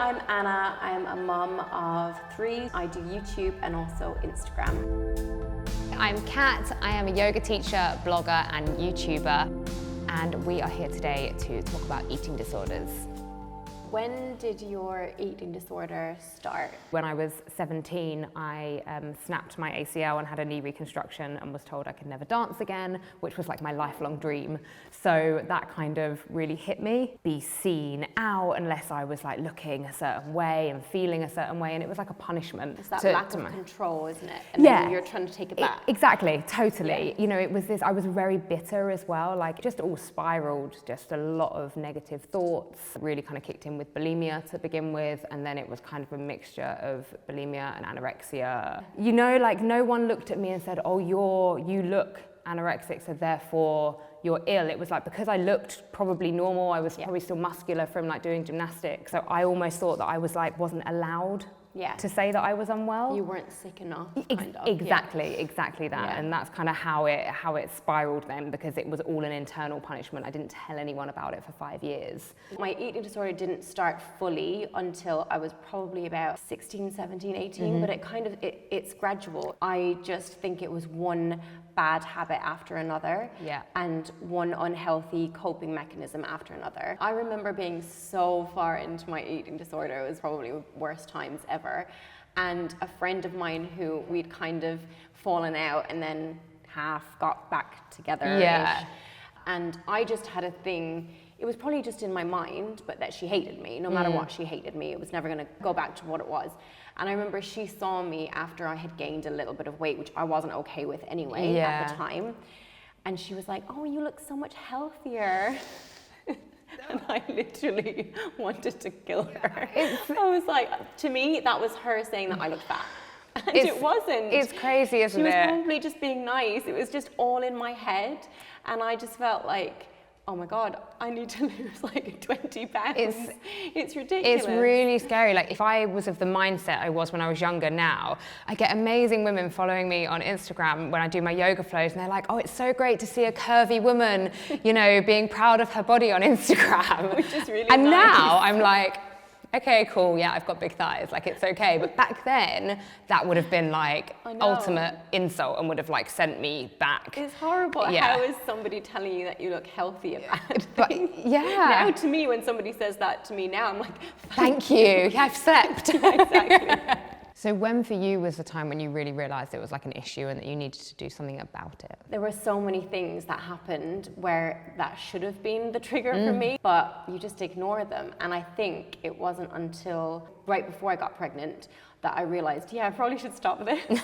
I'm Anna. I'm a mum of 3. I do YouTube and also Instagram. I'm Kat. I am a yoga teacher, blogger and YouTuber, and we are here today to talk about eating disorders. When did your eating disorder start? When I was 17, I snapped my ACL and had a knee reconstruction and was told I could never dance again, which was like my lifelong dream. So that kind of really hit me. Be seen out unless I was like looking a certain way and feeling a certain way, and it was like a punishment. It's that lack of control, isn't it? And yeah. Then you're trying to take it back. Exactly, totally. Yeah. You know, it was this, I was very bitter as well, like just all spiraled, just a lot of negative thoughts, really kind of kicked in with bulimia to begin with, and then it was kind of a mixture of bulimia and anorexia. You know, like no one looked at me and said, oh, you look anorexic, so therefore you're ill. It was like, because I looked probably normal, I was probably still muscular from like doing gymnastics, so I almost thought that I was like, wasn't allowed to say that I was unwell. You weren't sick enough, kind of. Exactly that. Yeah. And that's kind of how it spiraled then, because it was all an internal punishment. I didn't tell anyone about it for 5 years. My eating disorder didn't start fully until I was probably about 16, 17, 18, but it's gradual. I just think it was one bad habit after another, and one unhealthy coping mechanism after another. I remember being so far into my eating disorder, it was probably the worst times ever, and a friend of mine who we'd kind of fallen out and then half got back together, and I just had a thing, it was probably just in my mind, but that she hated me. No matter what, she hated me. It was never gonna go back to what it was. And I remember she saw me after I had gained a little bit of weight, which I wasn't okay with anyway at the time. And she was like, oh, you look so much healthier. And I literally wanted to kill her. I was like, to me, that was her saying that I looked fat. And it wasn't. It's crazy, isn't it? She was probably just being nice. It was just all in my head. And I just felt like, oh my God, I need to lose like 20 pounds. It's ridiculous. It's really scary. Like if I was of the mindset I was when I was younger now, I get amazing women following me on Instagram when I do my yoga flows, and they're like, oh, it's so great to see a curvy woman, you know, being proud of her body on Instagram. Which is really and nice. Now I'm like, okay, cool, yeah, I've got big thighs, like it's okay. But back then, that would have been like ultimate insult and would have like sent me back. It's horrible. Yeah. How is somebody telling you that you look healthy about it? But yeah. Now to me, when somebody says that to me now, I'm like, thank you, I've slept. Exactly. So when for you was the time when you really realised it was like an issue and that you needed to do something about it? There were so many things that happened where that should have been the trigger for me, but you just ignore them. And I think it wasn't until right before I got pregnant that I realised, I probably should stop this.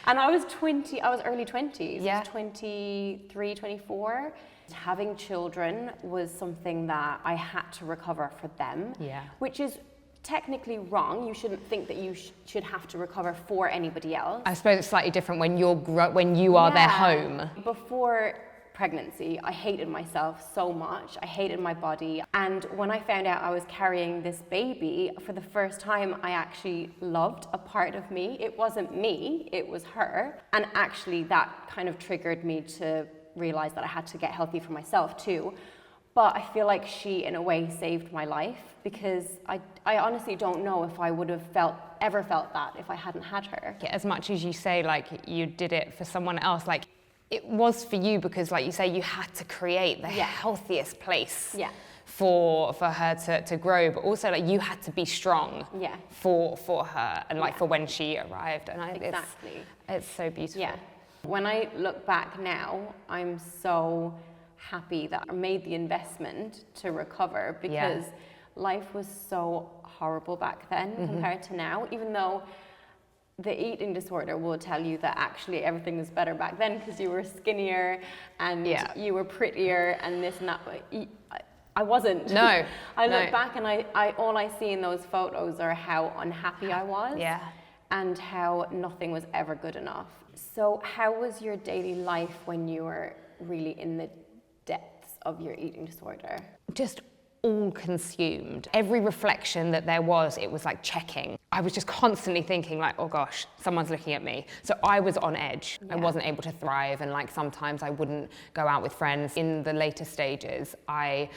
And I was early 20s, I was 23, 24. Having children was something that I had to recover for them, which is technically wrong. You shouldn't think that you should have to recover for anybody else. I suppose it's slightly different when you are their home. Before pregnancy, I hated myself so much. I hated my body. And when I found out I was carrying this baby, for the first time, I actually loved a part of me. It wasn't me, it was her. And actually that kind of triggered me to realize that I had to get healthy for myself too. But I feel like she, in a way, saved my life, because I honestly don't know if I would have ever felt that if I hadn't had her. As much as you say, like, you did it for someone else, like, it was for you because, like you say, you had to create the healthiest place for her to grow, but also, like, you had to be strong for her and, like, for when she arrived. And it's so beautiful. Yeah. When I look back now, I'm so happy that I made the investment to recover, because life was so horrible back then compared to now, even though the eating disorder will tell you that actually everything was better back then because you were skinnier and you were prettier and this and that, but I wasn't. No. I look back and I all I see in those photos are how unhappy I was and how nothing was ever good enough. So how was your daily life when you were really in the depths of your eating disorder? Just all consumed. Every reflection that there was, it was like checking. I was just constantly thinking like, oh gosh, someone's looking at me. So I was on edge. I wasn't able to thrive, and like sometimes I wouldn't go out with friends. In the later stages, I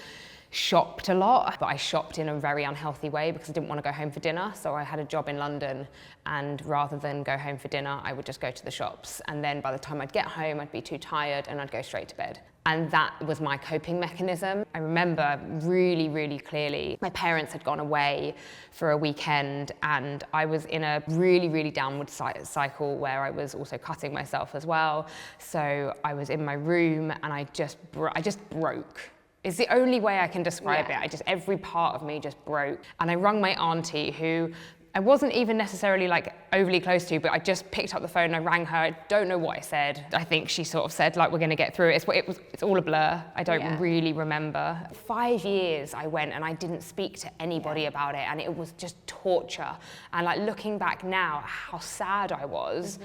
shopped a lot, but I shopped in a very unhealthy way because I didn't want to go home for dinner. So I had a job in London, and rather than go home for dinner, I would just go to the shops. And then by the time I'd get home, I'd be too tired and I'd go straight to bed. And that was my coping mechanism. I remember really, really clearly, my parents had gone away for a weekend and I was in a really, really downward cycle where I was also cutting myself as well. So I was in my room and I just broke. It's the only way I can describe it. Every part of me just broke. And I rung my auntie, who I wasn't even necessarily like overly close to, but I just picked up the phone and I rang her. I don't know what I said. I think she sort of said like, we're gonna get through it. It's all a blur. I don't really remember. 5 years I went and I didn't speak to anybody about it, and it was just torture. And like looking back now, how sad I was.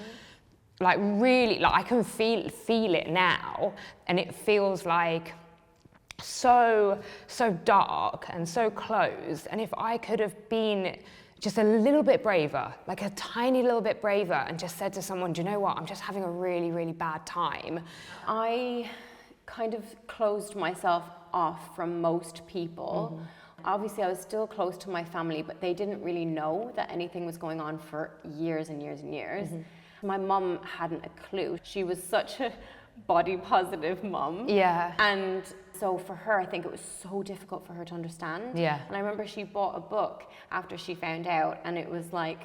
Like really, like I can feel it now, and it feels like so dark and so closed. And if I could have been just a little bit braver, like a tiny little bit braver, and just said to someone, do you know what, I'm just having a really, really bad time. I kind of closed myself off from most people. Obviously I was still close to my family, but they didn't really know that anything was going on for years and years and years. My mum hadn't a clue. She was such a body positive mum. And so for her, I think it was so difficult for her to understand. And I remember she bought a book after she found out, and it was like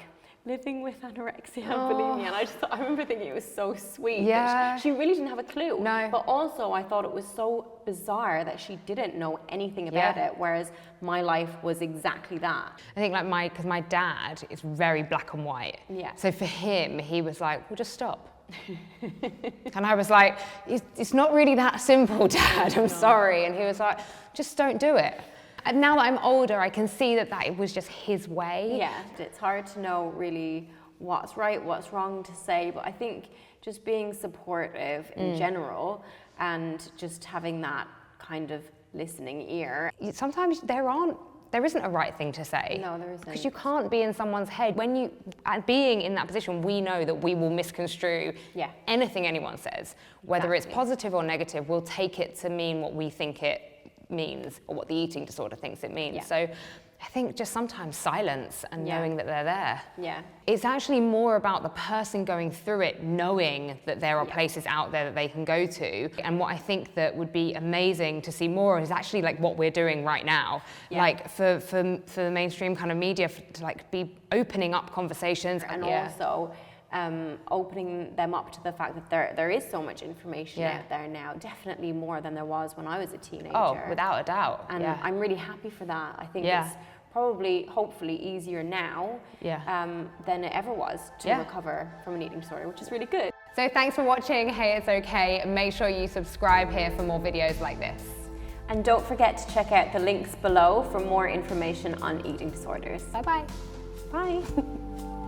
living with anorexia and bulimia. And I remember thinking it was so sweet. That she really didn't have a clue. But also I thought it was so bizarre that she didn't know anything about it, whereas my life was exactly that. I think like because my dad is very black and white. So for him, he was like, well, just stop. And I was like, it's not really that simple, Dad, I'm sorry. And he was like, just don't do it. And now that I'm older, I can see that it was just his way. It's hard to know really what's right, what's wrong to say, but I think just being supportive in general and just having that kind of listening ear. Sometimes there isn't a right thing to say. No, there isn't. Because you can't be in someone's head. Being in that position, we know that we will misconstrue anything anyone says. Whether it's positive or negative, we'll take it to mean what we think it means, or what the eating disorder thinks it means. So I think just sometimes silence and knowing that they're there. It's actually more about the person going through it, knowing that there are places out there that they can go to. And what I think that would be amazing to see more is actually like what we're doing right now. Like for the mainstream kind of media to like be opening up conversations. And also opening them up to the fact that there is so much information out there now, definitely more than there was when I was a teenager. Oh, without a doubt. And I'm really happy for that. I think it's probably, hopefully, easier now than it ever was to recover from an eating disorder, which is really good. So thanks for watching Hey It's Okay. Make sure you subscribe here for more videos like this. And don't forget to check out the links below for more information on eating disorders. Bye-bye. Bye.